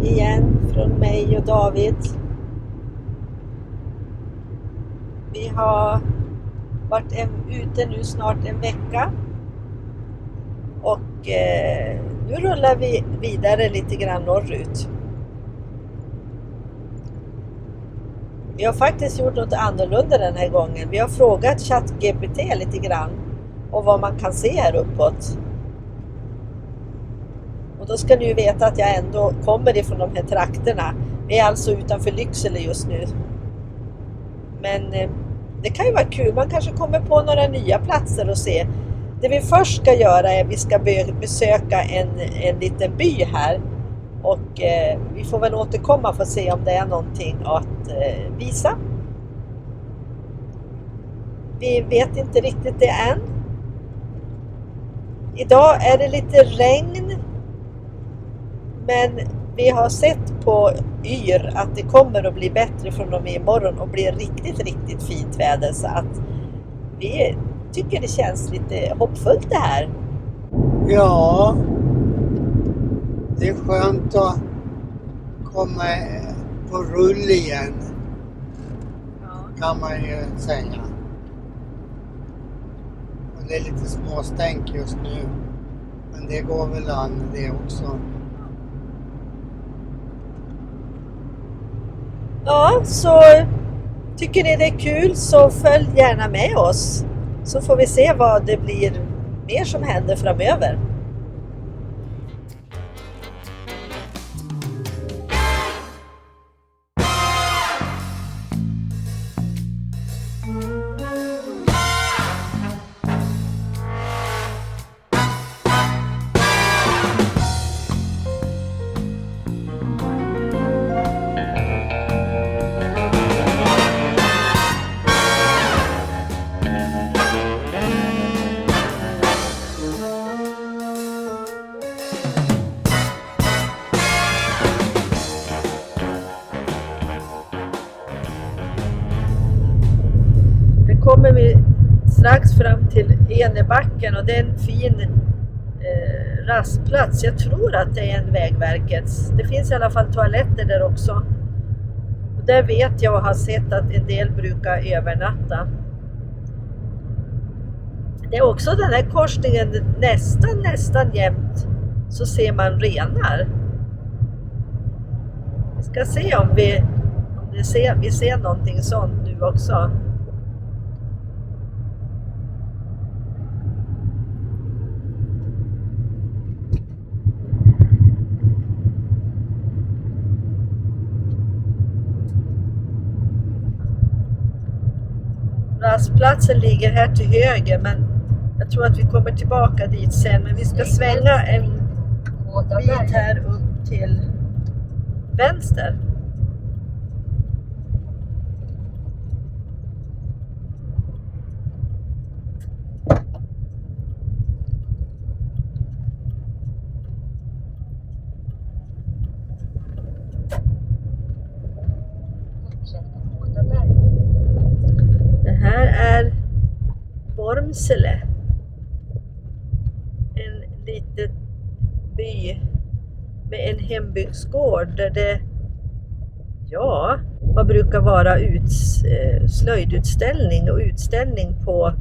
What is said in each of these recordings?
igen från mig och David. Vi har varit ute nu snart en vecka och nu rullar vi vidare lite grann norrut. Vi har faktiskt gjort något annorlunda den här gången. Vi har frågat ChatGPT lite grann och vad man kan se här uppåt. Och då ska ni ju veta att jag ändå kommer ifrån de här trakterna. Vi är alltså utanför Lycksele just nu. Men det kan ju vara kul. Man kanske kommer på några nya platser och se. Det vi först ska göra är att vi ska besöka en liten by här. Och vi får väl återkomma för att se om det är någonting att visa. Vi vet inte riktigt det än. Idag är det lite regn. Men vi har sett på Yr att det kommer att bli bättre från och med imorgon och bli riktigt fint väder. Så att vi tycker det känns lite hoppfullt det här. Ja, det är skönt att komma på rull igen, kan man ju säga. Och det är lite småstänk just nu, men det går väl an det också. Ja, så tycker ni det är kul så följ gärna med oss. Så får vi se vad det blir mer som händer framöver. Kommer vi strax fram till Enebacken och det är en fin rastplats. Jag tror att det är en Vägverkets. Det finns i alla fall toaletter där också. Och där vet jag och har sett att en del brukar övernatta. Det är också den här korsningen nästan jämt så ser man renar. Vi ska se om vi ser någonting sånt nu också. Rastplatsen ligger här till höger, men jag tror att vi kommer tillbaka dit sen. Men vi ska svänga en bit här upp till vänster. Här är Vormsele, en liten by med en hembygdsgård där det vad brukar vara slöjdutställning och utställning på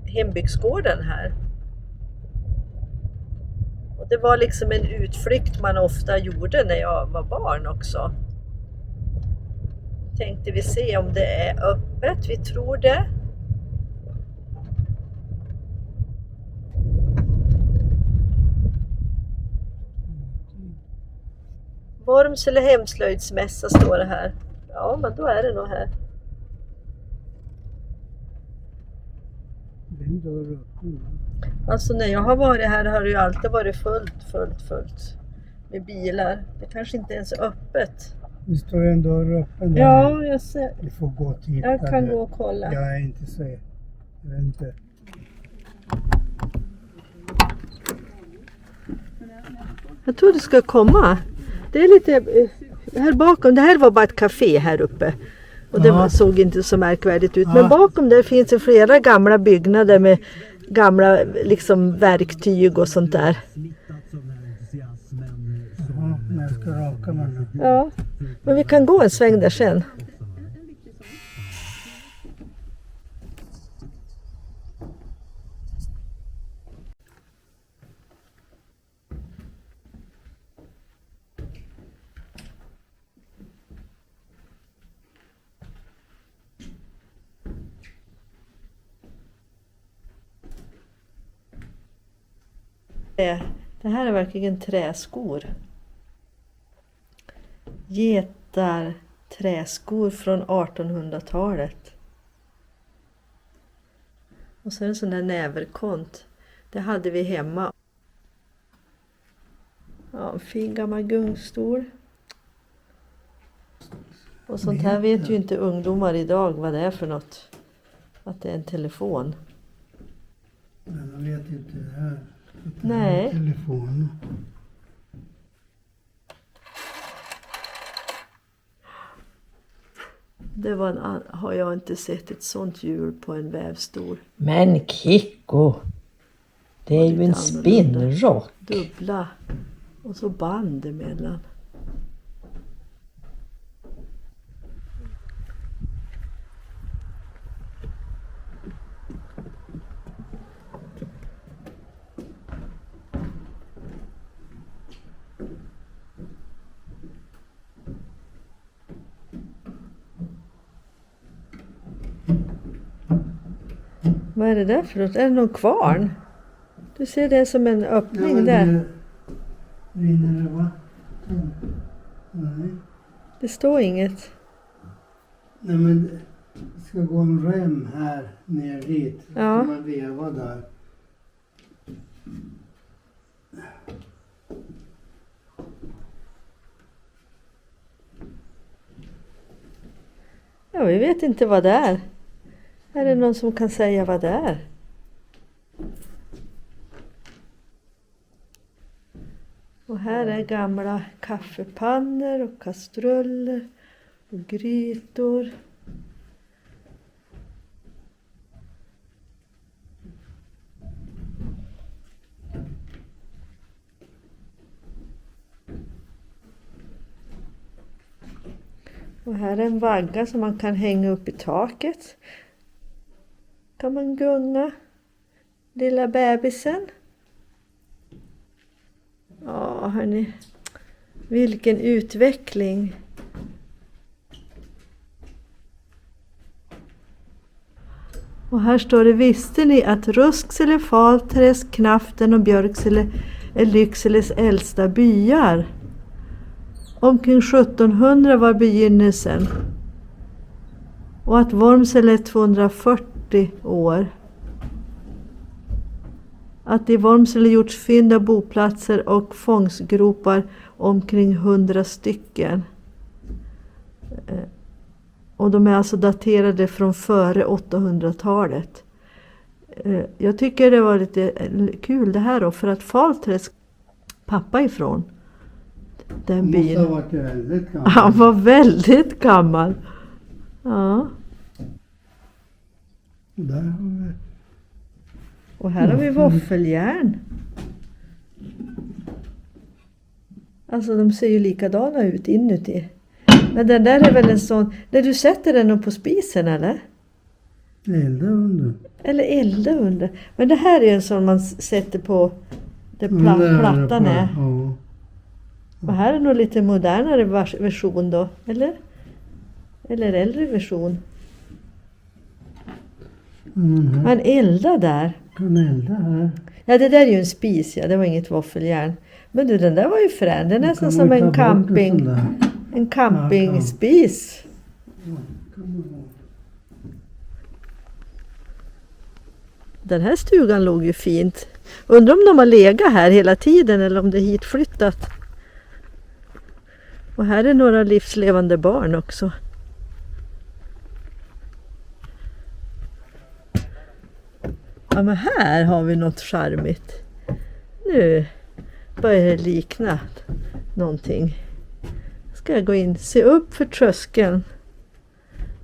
hembygdsgården här. Och det var liksom en utflykt man ofta gjorde när jag var barn också. Tänkte vi se om det är öppet, vi tror det. Vormsele hemslöjdsmässa står det här. Ja, men då är det nog här. Alltså när jag har varit här har det ju alltid varit fullt med bilar. Det kanske inte ens är öppet. Det står en dörr öppen där. Ja, jag ser. Vi får gå och titta. Jag kan gå och kolla. Jag är inte så. Jag vet inte. Jag tror det ska komma. Det är lite här bakom. Det här var bara ett café här uppe. Och det såg inte så märkvärdigt ut. Men bakom där finns det flera gamla byggnader med gamla liksom verktyg och sånt där. och raka mig. Ja, men vi kan gå en sväng där sen. Det här är verkligen träskor. Getar träskor från 1800-talet. Och så är det en sån där näverkont. Det hade vi hemma. Ja, en fin gammal gungstol. Och sånt här vet ju inte ungdomar idag vad det är för något. Att det är en telefon. Men de vet inte det här. Nej. Telefon. Det var har jag inte sett ett sånt hjul på en vävstol. Men Kikko, det är ju en spinnrock. Dubbla och så band emellan. Vad är det där för något? Är det någon kvarn? Du ser det som en öppning där. Rinner det vatten? Nej. Det står inget. Nej, men det ska gå en rem här ner dit. Så Ja. kan man veva där. Ja, vi vet inte vad det är. Är det någon som kan säga vad det är? Och här är gamla kaffepannor och kastruller och grytor. Och här är en vagga som man kan hänga upp i taket. Kan man gunga lilla bebisen. Ja, hörni. Vilken utveckling. Och här står det: visste ni att Rusksele, Falträsk, Knaften och Björksele är Lyckseles äldsta byar? Omkring 1700 var begynnelsen. Och att Vormsele är 240 år. Att i Vormsele gjorts fynd av boplatser och fångsgropar omkring 100 stycken. Och de är alltså daterade från före 800-talet. Jag tycker det var lite kul det här då, för att Falträsk pappa ifrån den Det måste byn. ha varit väldigt gammalt. Han var väldigt gammal. Ja. Där har vi. Och här har vi våffeljärn. Alltså de ser ju likadana ut inuti. Men den där är väl en sån... När du sätter den upp på spisen eller? Elda under. Eller elda under. Men det här är en sån man sätter på där Där plattan på- är. Ja. Och här är nog lite modernare version då. Eller? Eller äldre version. Här Man eldar där. kan elda här. Ja, det där är ju en spis, ja. Det var inget våffeljärn. Men du, den där var ju frän. Det är nästan Kan som man ta en bort camping. sån där? En campingspis. Kan man ha. Den här stugan låg ju fint. Undrar om de har legat här hela tiden eller om det är hitflyttat. Och här är några livslevande barn också. Ja, men här har vi något charmigt. Nu börjar det likna någonting. Ska jag gå in, se upp för tröskeln.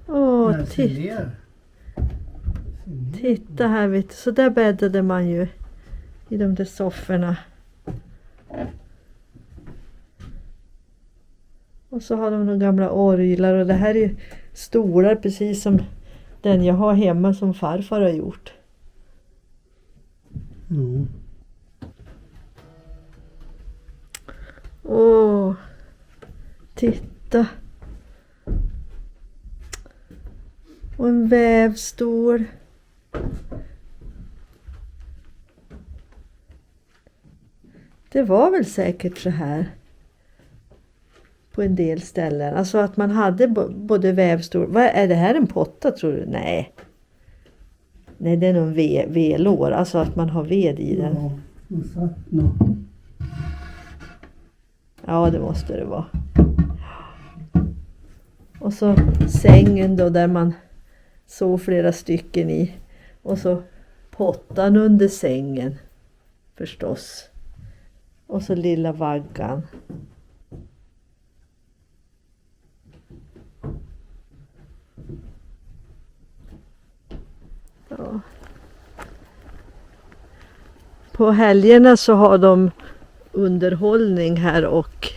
Åh, Där ser ner. titta här, vet du. Så där bäddade man ju i de där sofforna. Och så har de några gamla orglar och det här är stolar precis som den jag har hemma som farfar har gjort. Mm. Åh, titta. Och en vävstol. Det var väl säkert så här på en del ställen. Alltså att man hade både vävstol. Vad är det här, en potta tror du? Nej. Nej, det är nog en vedlår. Alltså att man har ved i den. Ja, och satt nå. Ja, det måste det vara. Och så sängen då där man sov flera stycken i. Och så pottan under sängen förstås. Och så lilla vaggan. Ja. På helgerna så har de underhållning här och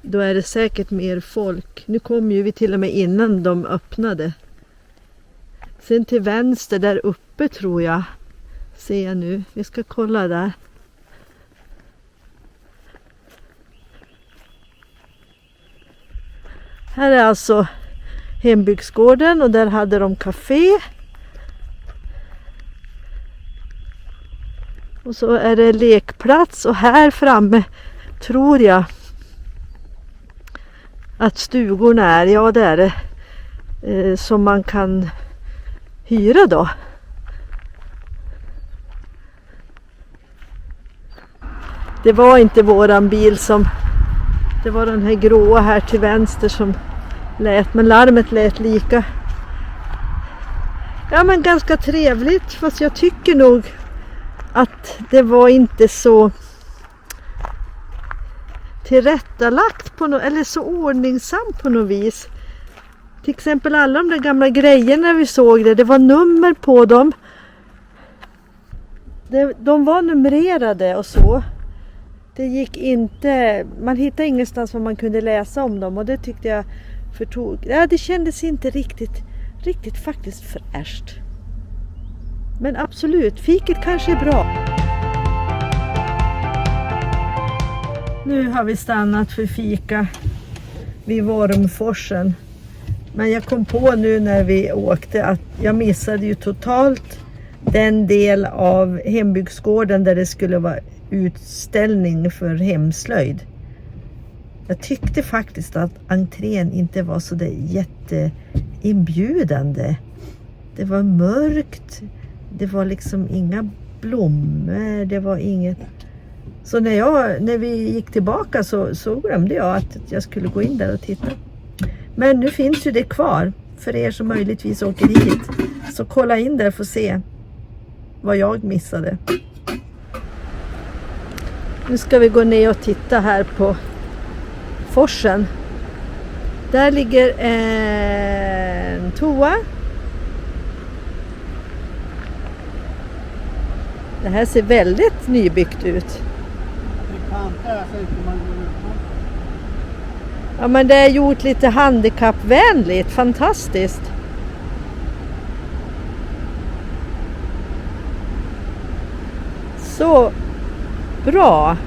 då är det säkert mer folk. Nu kom ju vi till och med innan de öppnade. Sen till vänster där uppe tror jag, ser jag nu. Vi ska kolla där. Här är alltså hembygdsgården och där hade de café. Och så är det lekplats och här framme tror jag att stugorna är, ja det är det, som man kan hyra då. Det var inte våran bil som, det var den här gråa här till vänster som lät, men larmet lät lika. Ja men ganska trevligt, fast jag tycker nog att det var inte så tillrättalagt på något, eller så ordningsamt på något vis. Till exempel alla de där gamla grejerna vi såg det var nummer på dem. De var numrerade och så. Det gick inte, man hittade ingenstans vad man kunde läsa om dem och det tyckte jag förtog. Ja, det kändes inte riktigt faktiskt fräscht. Men absolut, fiket kanske är bra. Nu har vi stannat för fika vid Vormforsen. Men jag kom på nu när vi åkte att jag missade ju totalt den del av hembygdsgården där det skulle vara utställning för hemslöjd. Jag tyckte faktiskt att entrén inte var så där jätteinbjudande. Det var mörkt. Det var liksom inga blommor. Det var inget. Så när vi gick tillbaka så glömde jag att jag skulle gå in där och titta. Men nu finns ju det kvar för er som möjligtvis åker hit. Så kolla in där för att se vad jag missade. Nu ska vi gå ner och titta här på forsen. Där ligger en toa. Det här ser väldigt nybyggt ut. Ja men det är gjort lite handikappvänligt, fantastiskt. Så bra.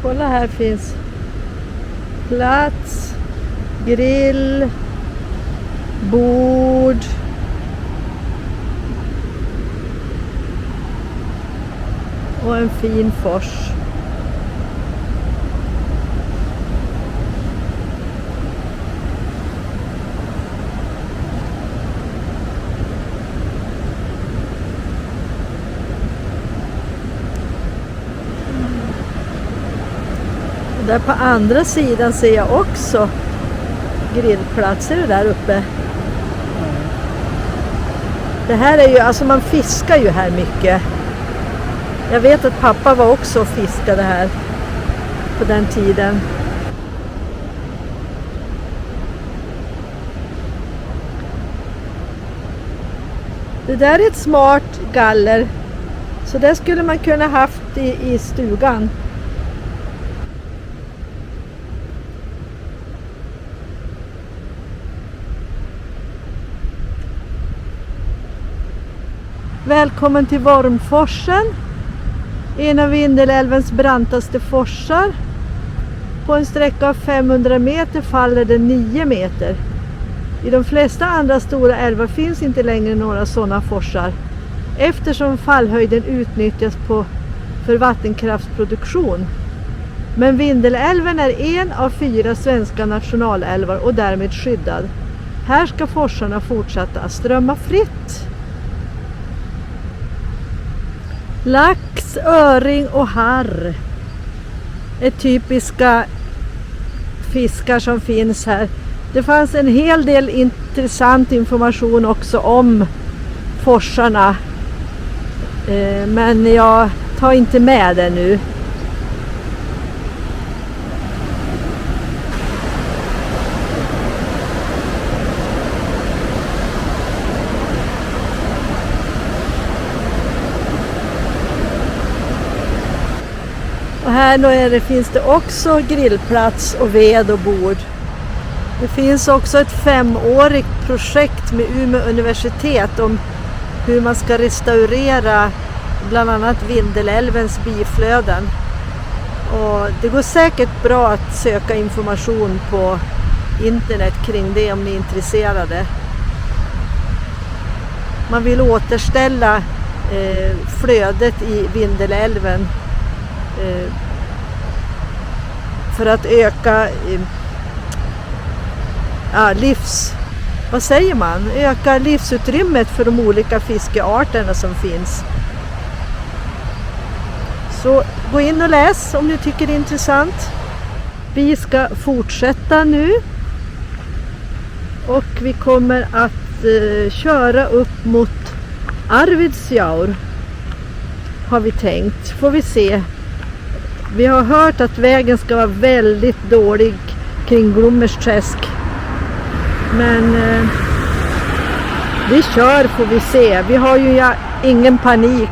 Kolla, här finns plats, grill, bord. Och en fin fors. Där på andra sidan ser jag också grillplatser där uppe. Det här är ju, alltså man fiskar ju här mycket. Jag vet att pappa var också och fiskade här på den tiden. Det där är ett smart galler. Så det skulle man kunna haft i stugan. Välkommen till Vormforsen. En av Vindelälvens brantaste forsar. På en sträcka av 500 meter faller det 9 meter. I de flesta andra stora älvar finns inte längre några sådana forsar, eftersom fallhöjden utnyttjas för vattenkraftsproduktion. Men Vindelälven är en av 4 svenska nationalälvar och därmed skyddad. Här ska forsarna fortsätta att strömma fritt. Lax, öring och harr är typiska fiskar som finns här. Det fanns en hel del intressant information också om forsarna. Men jag tar inte med det nu. Och här finns det också grillplats och ved och bord. Det finns också ett 5-årigt projekt med Umeå universitet om hur man ska restaurera bland annat Vindelälvens biflöden. Och det går säkert bra att söka information på internet kring det om ni är intresserade. Man vill återställa flödet i Vindelälven för att öka öka livsutrymmet för de olika fiskearterna som finns. Så gå in och läs om ni tycker det är intressant. Vi ska fortsätta nu och vi kommer att köra upp mot Arvidsjaur, har vi tänkt. Får vi se. Vi har hört att vägen ska vara väldigt dålig kring Glommersträsk. Men vi kör, får vi se. Vi har ju ingen panik.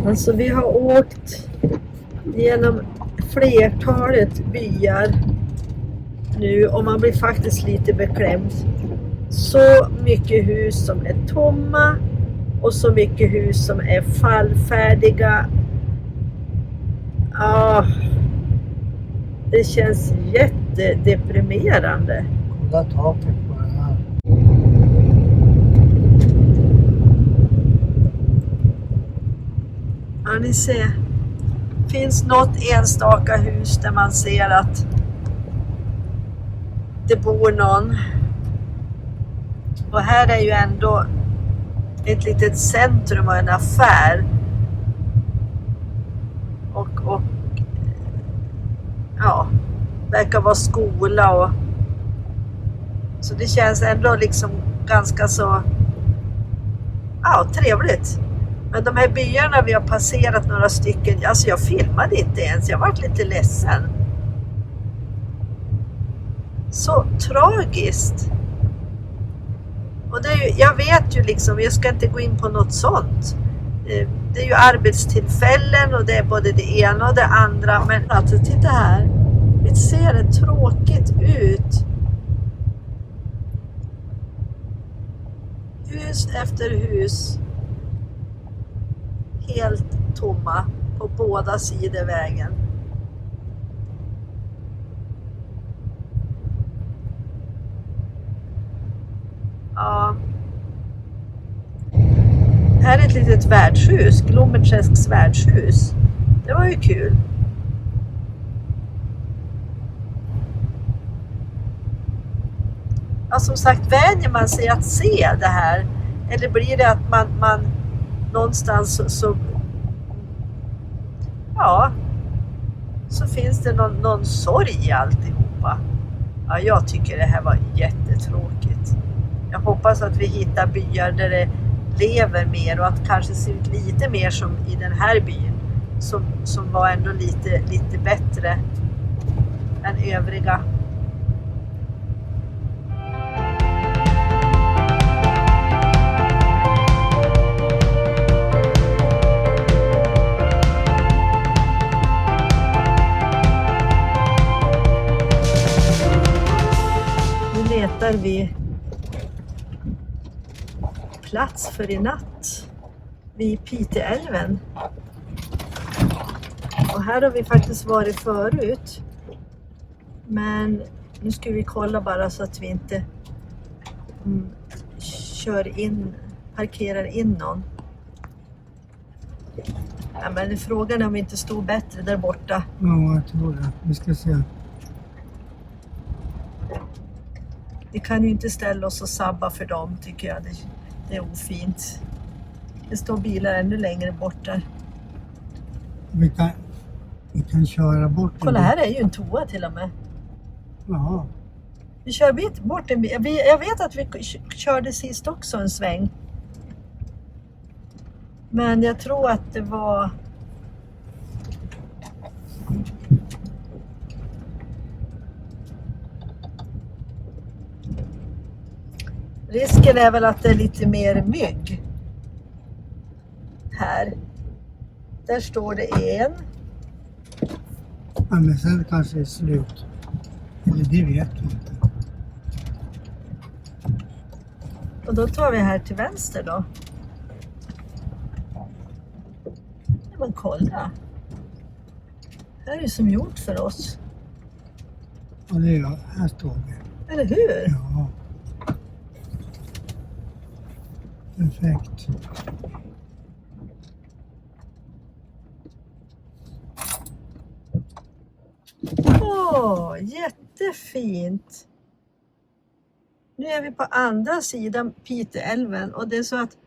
Alltså vi har åkt genom flertalet byar nu och man blir faktiskt lite beklämd. Så mycket hus som är tomma och så mycket hus som är fallfärdiga. Det känns jättedeprimerande. Kolla taket på det här. Ja, ni ser. Finns något enstaka hus där man ser att det bor någon. Och här är ju ändå ett litet centrum och en affär. Och ja, verkar vara skola och så det känns ändå liksom ganska så trevligt. Men de här byarna vi har passerat några stycken, alltså jag filmade inte ens, jag var lite ledsen. Så tragiskt. Och det är ju, jag vet ju liksom, jag ska inte gå in på något sånt. Det är ju arbetstillfällen och det är både det ena och det andra. Men alltså titta här, det ser tråkigt ut. Hus efter hus. Helt tomma på båda sidor vägen. Ja. Här är ett litet värdshus, Glommerträsks värdshus. Det var ju kul. ja, som sagt, vänjer man sig att se det här? Eller blir det att man någonstans så ja, så finns det någon sorg i alltihopa. Ja, jag tycker det här var jättetråkigt. Jag hoppas att vi hittar byar där det lever mer och att kanske ser ut lite mer som i den här byn som var ändå lite bättre än övriga. Nu letar vi plats för i natt vid Piteälven. Och här har vi faktiskt varit förut. Men nu ska vi kolla bara så att vi inte parkerar in någon. Ja, men frågan är om vi inte stod bättre där borta. Ja, jag tror det. Vi ska se. Vi kan ju inte ställa oss och sabba för dem, tycker jag. Det är ofint. Det står bilar ännu längre bort där. Vi kan köra bort. Kolla, här är ju en toa till och med. Jaha. Vi kör bort en bil. Jag vet att vi körde sist också en sväng. Men jag tror att det var... Risken är väl att det är lite mer mygg. Här. Där står det en. Ja, men sen kanske det är slut. Eller det vet vi inte. Och då tar vi här till vänster då. Ja, men kolla. Här är det som gjort för oss. Ja, det är här står vi. Eller hur? Ja. Perfekt. Åh, jättefint. Nu är vi på andra sidan Piteälven och det är så att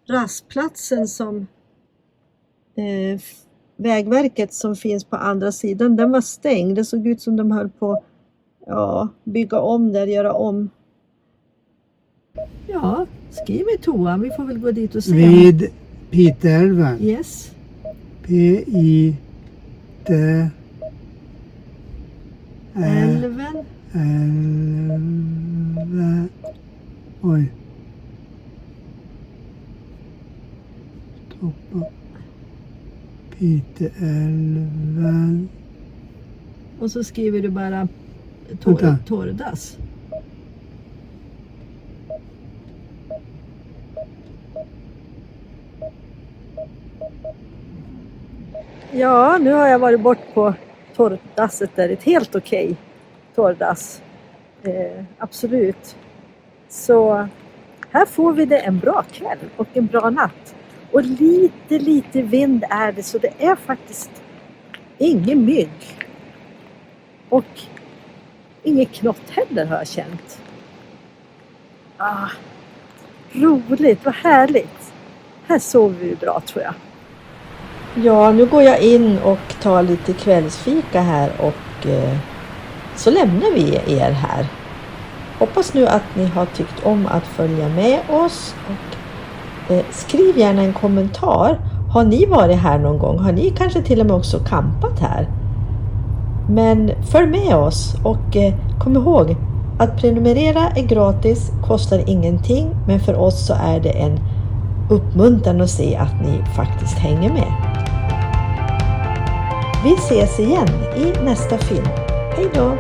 rastplatsen som Vägverket som finns på andra sidan, den var stängd. Det såg ut som de höll på bygga om där, göra om. Ja, skriv i toan. Vi får väl gå dit och se. Vid Piteälven. Yes. P-I-T Älven. Älven. Oj. Stoppa. Piteälven. Och så skriver du bara torrdass. Ja, nu har jag varit bort på torrdasset där. Ett helt okej torrdass. Absolut. Så här får vi det en bra kväll och en bra natt. Och lite vind är det, så det är faktiskt ingen mygg. Och inget knott heller har jag känt. Roligt, vad härligt. Här sover vi bra, tror jag. Ja, nu går jag in och tar lite kvällsfika här och så lämnar vi er här. Hoppas nu att ni har tyckt om att följa med oss och skriv gärna en kommentar. Har ni varit här någon gång? Har ni kanske till och med också campat här? Men följ med oss och kom ihåg att prenumerera är gratis, kostar ingenting, men för oss så är det en uppmuntran att se att ni faktiskt hänger med. Vi ses igen i nästa film. Hej då!